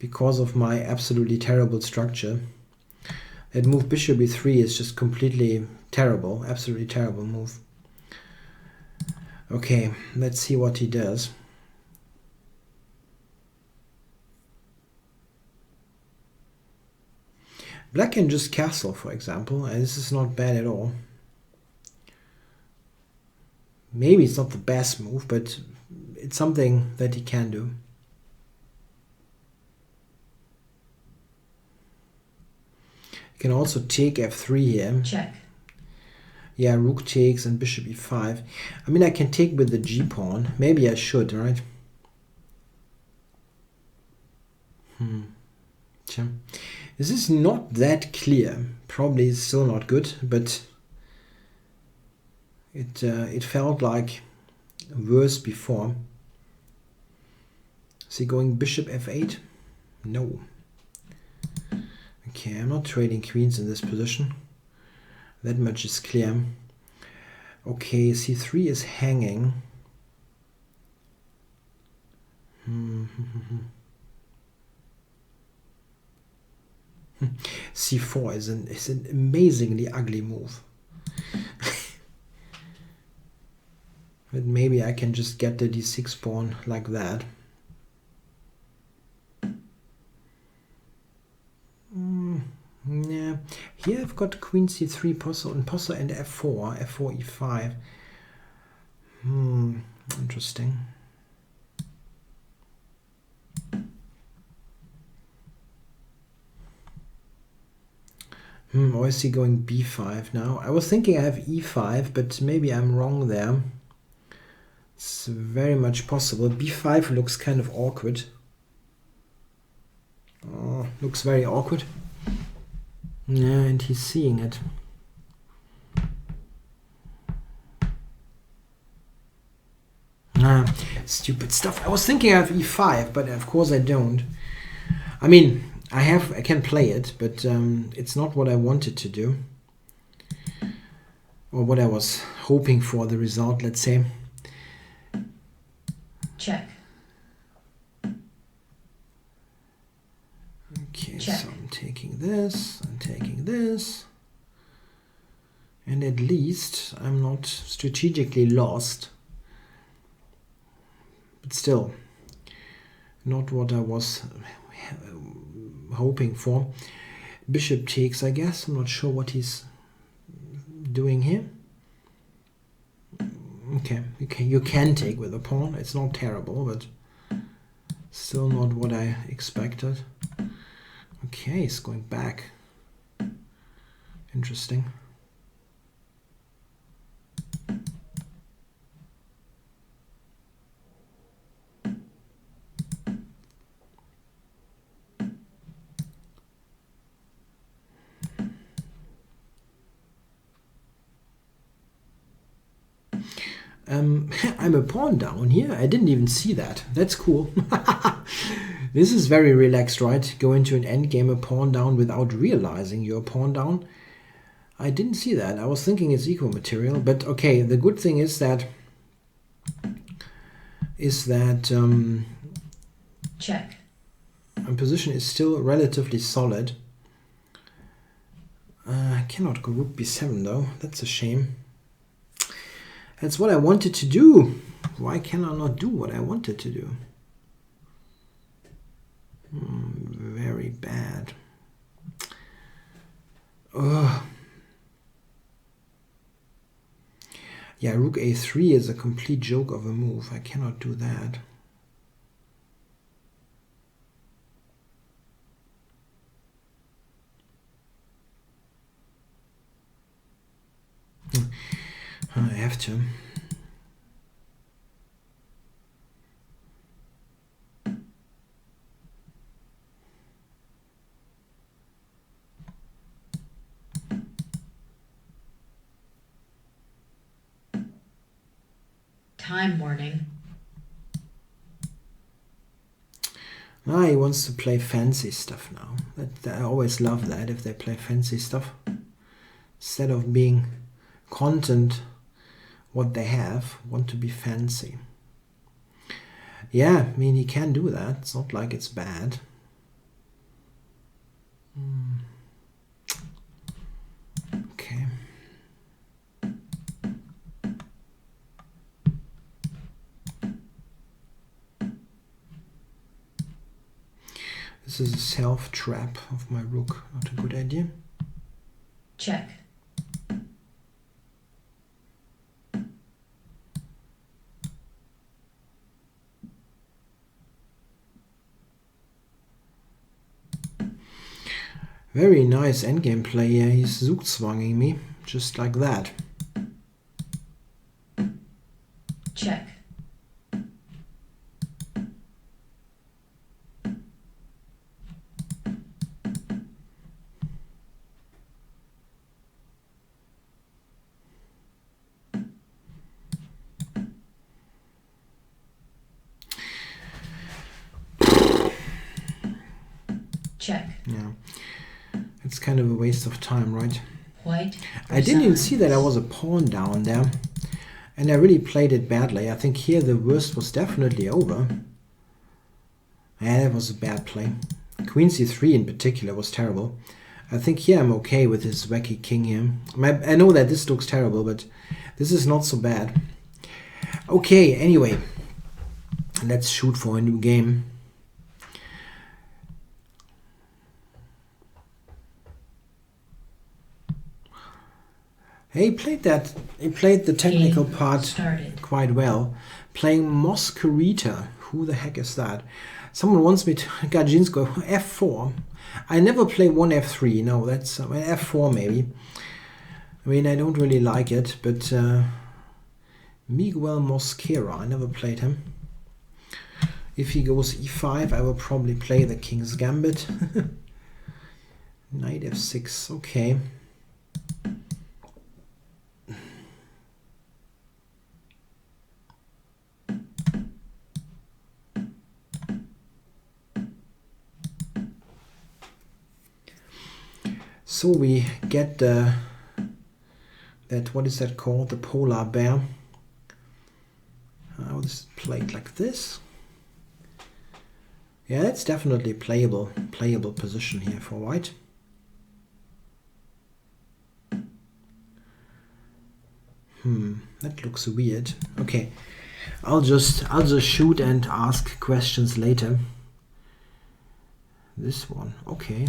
because of my absolutely terrible structure. That move bishop e3 is just completely terrible, absolutely terrible move. Okay, let's see what he does. Black can just castle, for example, and this is not bad at all. Maybe it's not the best move, but it's something that he can do. He can also take f3 here. Check. Yeah, rook takes and bishop e5. I mean, I can take with the g-pawn. Maybe I should, right? This is not that clear. Probably still not good, but it felt like worse before. Is he going bishop f8? No. Okay, I'm not trading queens in this position. That much is clear. Okay, c3 is hanging. c4 is an amazingly ugly move. But maybe I can just get the d6 pawn like that. Yeah, here I've got queen c3 posso and posso and f4 e5. Interesting. Or is he going b5 now? I was thinking I have e5, but maybe I'm wrong there. It's very much possible. b5 looks kind of awkward. Oh, looks very awkward. Yeah, and he's seeing it. Stupid stuff. I was thinking I have e5, but of course I don't. I mean, I can play it, but it's not what I wanted to do. Or what I was hoping for, the result, let's say. Check. Okay, Check. so I'm taking this, I'm taking this. And at least I'm not strategically lost. But still, not what I was hoping for. Bishop takes, I guess. I'm not sure what he's doing here. Okay, you can take with a pawn. It's not terrible, but still not what I expected. Okay, he's going back. Interesting. I'm a pawn down here. I didn't even see that. That's cool. This is very relaxed, right? Go into an endgame a pawn down without realizing you're a pawn down. I didn't see that. I was thinking it's equal material, but okay. The good thing is that Check. my position is still relatively solid. I cannot go rook b7 though. That's a shame. That's what I wanted to do. Why can I not do what I wanted to do? Very bad. Ugh. Yeah, rook a3 is a complete joke of a move. I cannot do that. I have to. Time warning. He wants to play fancy stuff now. I always love that if they play fancy stuff. Instead of being content what they have, want to be fancy. Yeah, I mean, he can do that. It's not like it's bad. Okay. This This is a self-trap of my rook. Not a good idea. Check. Very nice endgame play here. He's zugzwanging me, just like that. Check. Check. Yeah. It's kind of a waste of time, right? White. I didn't even see that I was a pawn down there. And I really played it badly. I think here the worst was definitely over. Yeah, that was a bad play. Queen c3 in particular was terrible. I think here I'm okay with this wacky king here. I know that this looks terrible, but this is not so bad. Okay, anyway. Let's shoot for a new game. He played the technical part quite well. Playing Mosquerita. Who the heck is that? Someone wants me to Gajinsko f4. I never play one f3. No, that's f4 maybe. I mean, I don't really like it, but Miguel Mosquera, I never played him. If he goes e5, I will probably play the King's Gambit. Knight f6, okay. So we get that, what is that called? The polar bear. This is played like this. Yeah, it's definitely playable position here for white. That looks weird. Okay, I'll just shoot and ask questions later. This one, okay.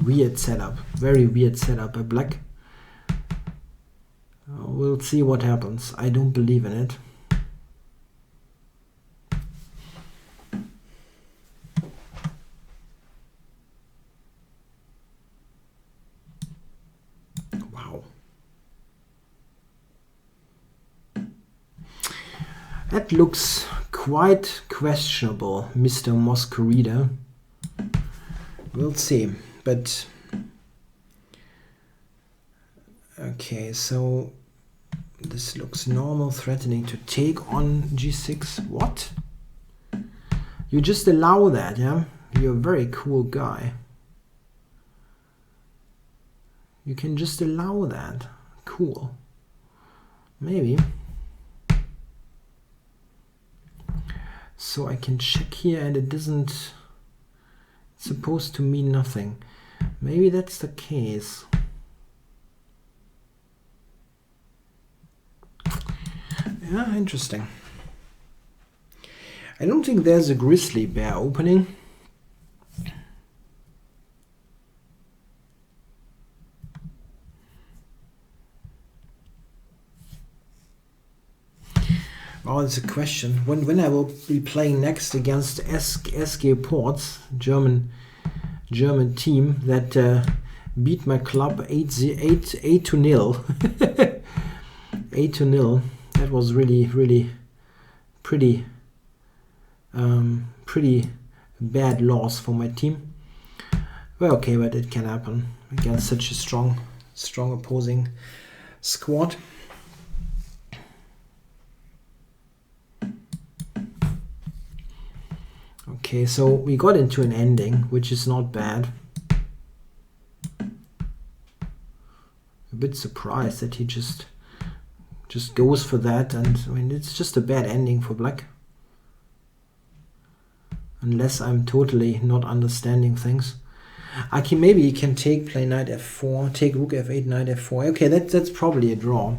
Weird setup, very weird setup by black. We'll see what happens. I don't believe in it. Wow. That looks quite questionable, Mr. Mosquerita. We'll see. But okay, so this looks normal, threatening to take on g6. What? You just allow that, yeah? You're a very cool guy. You can just allow that. Cool. Maybe. So I can check here and it doesn't... It's supposed to mean nothing. Maybe that's the case. Yeah, interesting. I don't think there's a grizzly bear opening. Oh, it's a question. When I will be playing next against SG Ports, German team that beat my club 8-0. 8-0. That was really pretty bad loss for my team. Well, okay, but it can happen against such a strong opposing squad. Okay, so we got into an ending, which is not bad. A bit surprised that he just goes for that, and I mean it's just a bad ending for black. Unless I'm totally not understanding things. Maybe he can take, play knight f4, take rook f8, knight f4. Okay, that's probably a draw.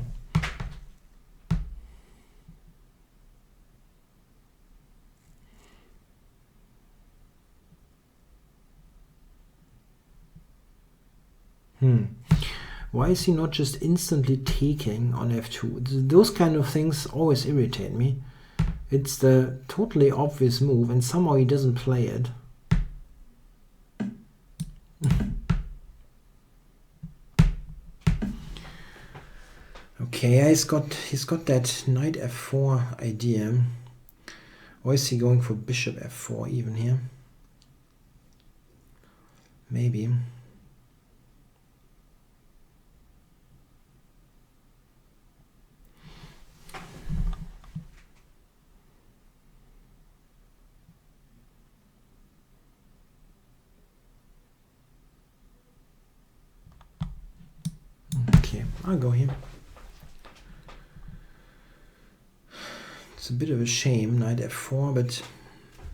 Why is he not just instantly taking on f2? Those kind of things always irritate me. It's the totally obvious move, and somehow he doesn't play it. Okay, he's got that knight f4 idea. Or is he going for bishop f4 even here? Maybe. Okay, I'll go here. It's a bit of a shame, knight f4, but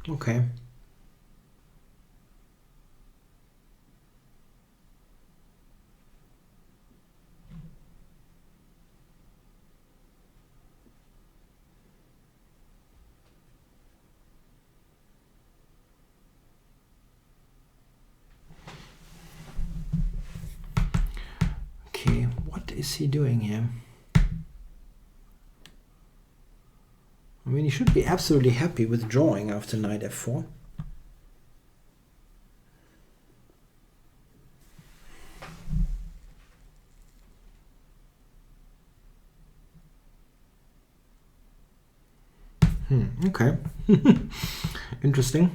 okay. Okay, what is he doing here? I mean, he should be absolutely happy with drawing after knight f4. Okay. Interesting.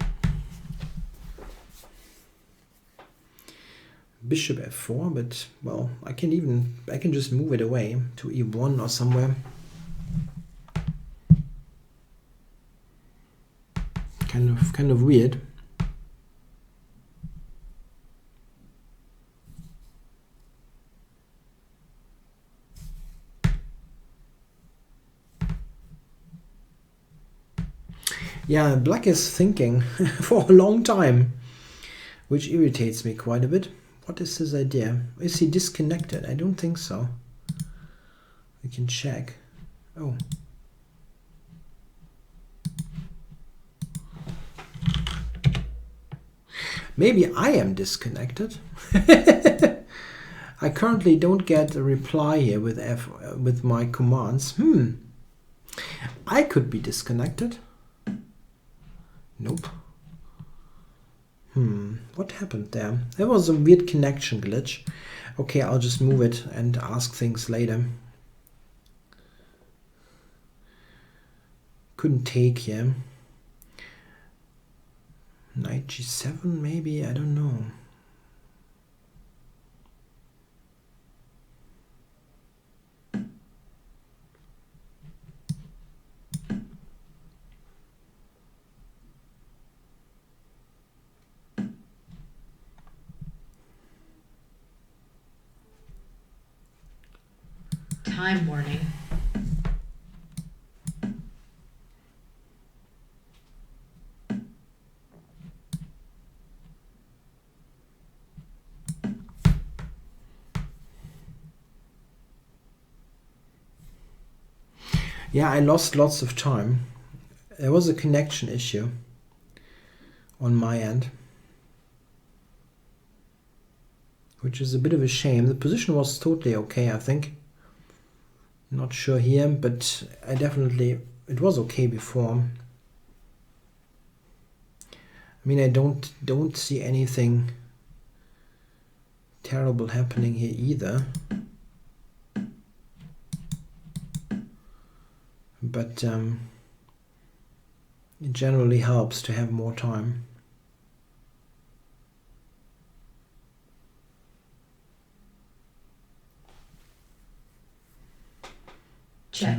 Bishop f4, but well, I can just move it away to e1 or somewhere. Kind of weird. Yeah, black is thinking for a long time, which irritates me quite a bit. What is his idea? Is he disconnected? I don't think so. We can check. Oh. Maybe I am disconnected. I currently don't get a reply here with my commands. I could be disconnected. Nope. What happened there? There was a weird connection glitch. Okay, I'll just move it and ask things later. Couldn't take here. Knight g7 maybe? I don't know. Time warning. Yeah, I lost lots of time. There was a connection issue on my end, which is a bit of a shame. The position was totally okay, I think. Not sure here, but it was okay before. I mean, I don't see anything terrible happening here either. But it generally helps to have more time. Check.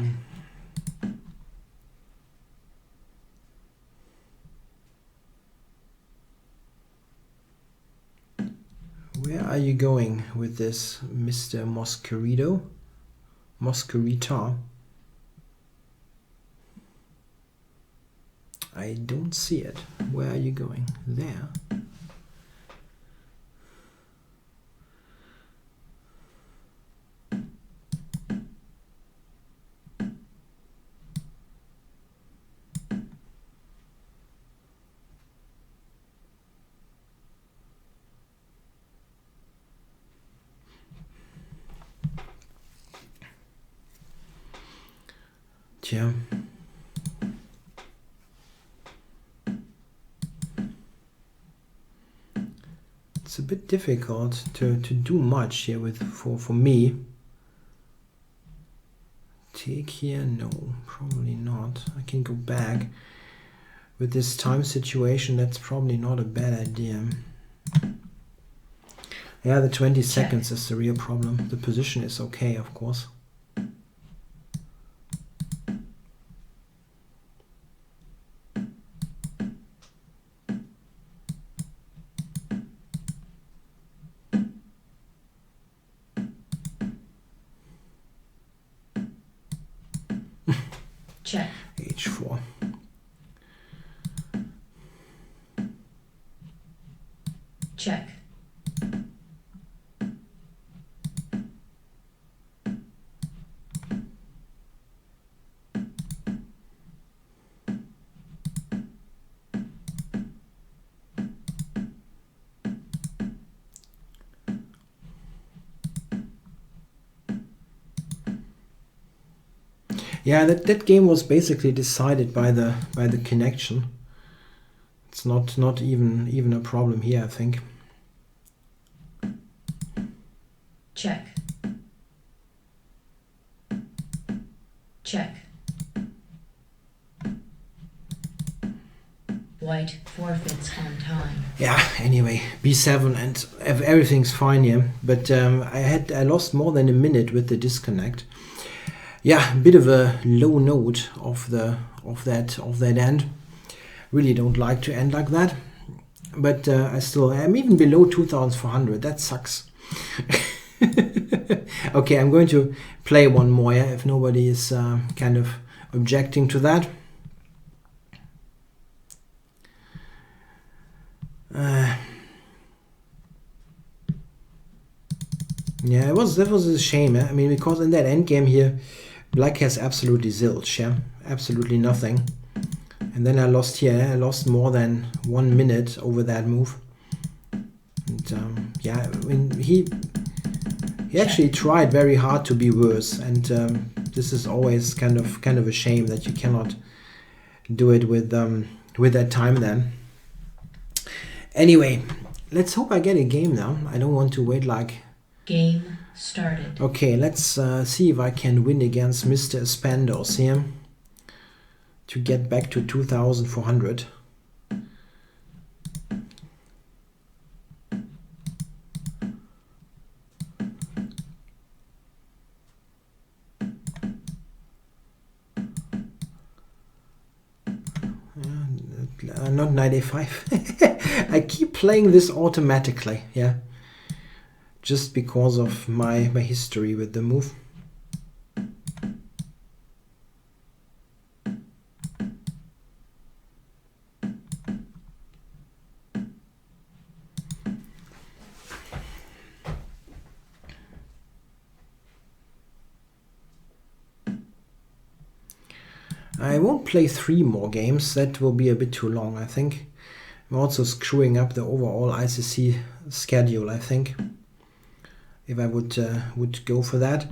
Where are you going with this, Mr. Mosquerita? I don't see it. Where are you going? There. Yeah. It's a bit difficult to do much here with for me. Take here? No, probably not. I can go back. With this time situation, that's probably not a bad idea. Yeah, the 20 seconds is the real problem. The position is okay, of course. Check. H4. Check. Yeah, that game was basically decided by the connection. It's not even a problem here, I think. Check. Check. White forfeits on time. Yeah, anyway, b7 and everything's fine here. But I lost more than a minute with the disconnect. Yeah, a bit of a low note of that end. Really don't like to end like that. But I'm even below 2,400. That sucks. Okay, I'm going to play one more, yeah, if nobody is kind of objecting to that. Yeah, that was a shame. I mean, because in that endgame here, Black has absolutely zilch, yeah, absolutely nothing. And then I lost here. I lost more than 1 minute over that move. And yeah, I mean, he actually tried very hard to be worse, and this is always kind of a shame that you cannot do it with that time then. Anyway, let's hope I get a game now. I don't want to wait like. Game started. Okay, let's see if I can win against Mr. Spandos here to get back to 2,400. Not 95. I keep playing this automatically, yeah. Just because of my history with the move. I won't play 3 more games. That will be a bit too long, I think. I'm also screwing up the overall ICC schedule, I think. If I would go for that.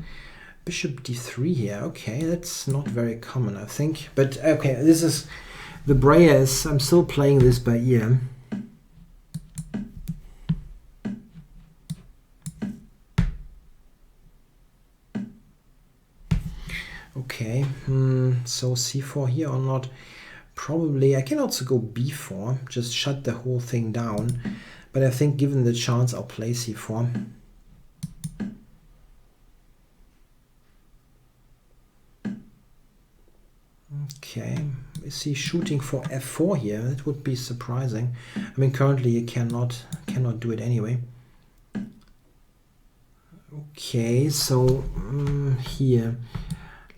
Bishop d3 here. Okay, that's not very common, I think. But okay, this is the Breyers. I'm still playing this by ear. Okay, so c4 here or not? Probably. I can also go b4, just shut the whole thing down. But I think given the chance, I'll play c4. Okay, is he shooting for f4 here? That would be surprising. I mean, currently you cannot do it anyway. Okay, so here,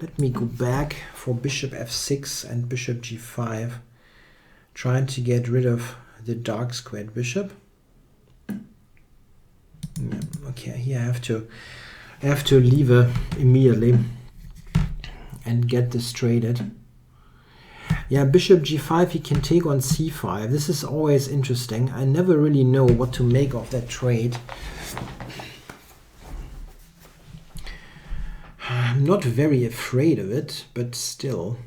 let me go back for bishop f6 and bishop g5, trying to get rid of the dark squared bishop. Yeah, okay, here I have to leave immediately and get this traded. Yeah, bishop g5, he can take on c5. This is always interesting. I never really know what to make of that trade. I'm not very afraid of it, but still.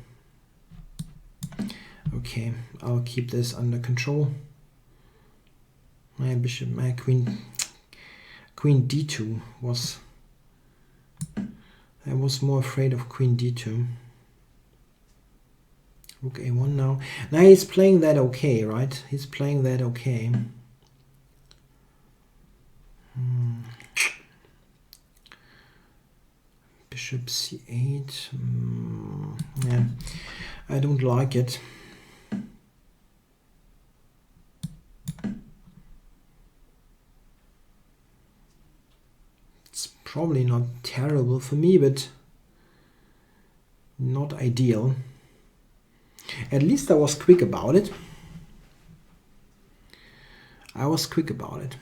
Okay, I'll keep this under control. My bishop, my queen d2 was... I was more afraid of queen d2. Rook a1 now. Now he's playing that okay, right? He's playing that okay. Bishop c8. Yeah, I don't like it. It's probably not terrible for me, but not ideal. At least I was quick about it. I was quick about it.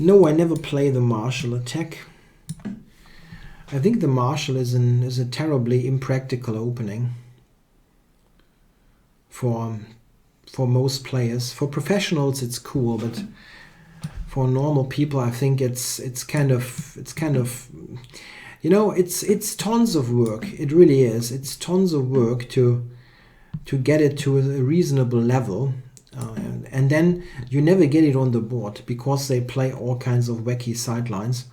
No, I never play the marshal attack. I think the marshal is a terribly impractical opening for most players. For professionals, it's cool, but for normal people, I think it's kind of you know, it's tons of work. It really is. It's tons of work to get it to a reasonable level. And then you never get it on the board because they play all kinds of wacky sidelines,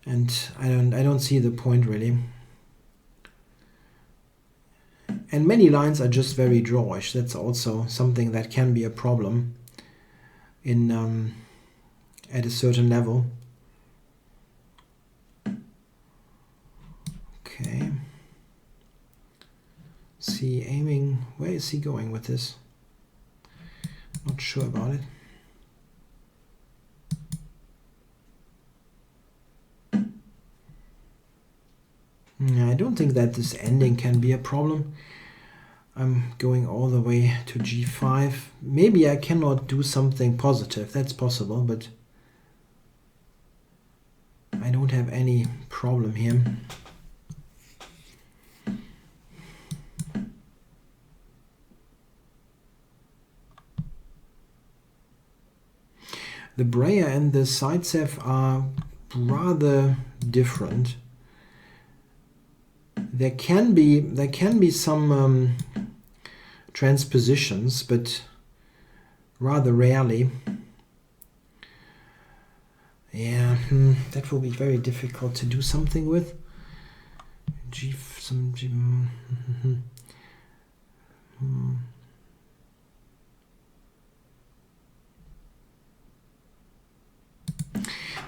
and I don't see the point really. And many lines are just very drawish. That's also something that can be a problem in at a certain level. Okay. See, aiming. Where is he going with this? Not sure about it. I don't think that this ending can be a problem. I'm going all the way to g5. Maybe I cannot do something positive. That's possible, but I don't have any problem here. The Breyer and the Zaitsev are rather different. There can be some transpositions, but rather rarely. Yeah, that will be very difficult to do something with.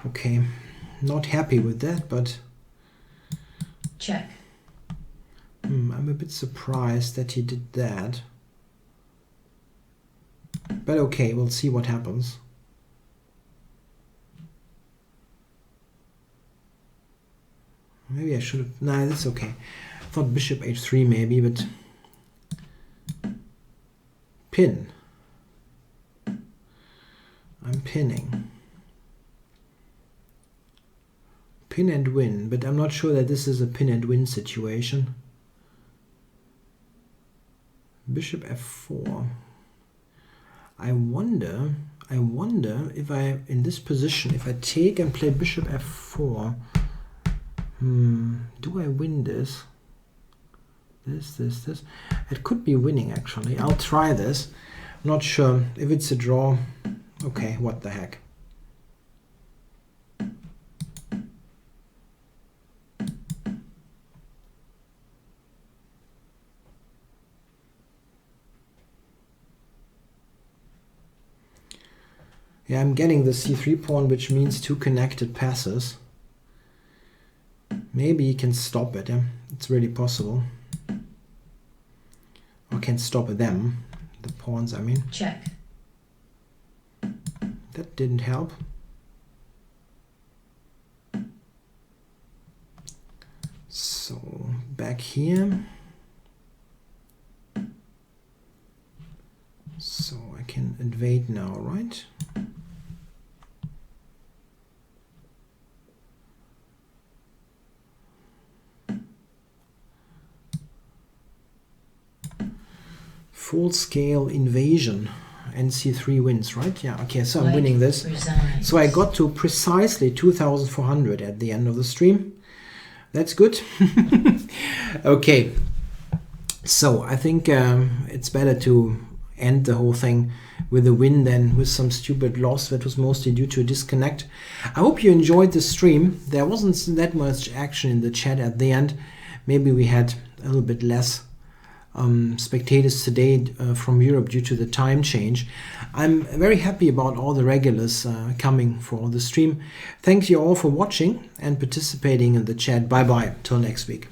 Okay, not happy with that, but check. I'm a bit surprised that he did that. But okay, we'll see what happens. Maybe I should have... Nah, that's okay. I thought bishop h3 maybe, but... Pin. I'm pinning. Pin and win, but I'm not sure that this is a pin and win situation. Bishop f4. I wonder if I, in this position, if I take and play bishop f4, do I win this? This. It could be winning, actually. I'll try this. I'm not sure if it's a draw. Okay, what the heck. Yeah, I'm getting the c3 pawn, which means two connected passes. Maybe he can stop it, yeah? It's really possible. Or can stop them, the pawns, I mean. Check. That didn't help. So, back here. So I can invade now, right? Full-scale invasion. NC3 wins, right? Yeah, okay, so I'm White winning this. resigns. So I got to precisely 2,400 at the end of the stream. That's good. Okay, so I think it's better to end the whole thing with a win than with some stupid loss that was mostly due to a disconnect. I hope you enjoyed the stream. There wasn't that much action in the chat at the end. Maybe we had a little bit less spectators today from Europe due to the time change. I'm very happy about all the regulars coming for the stream. Thank you all for watching and participating in the chat. Bye bye till next week.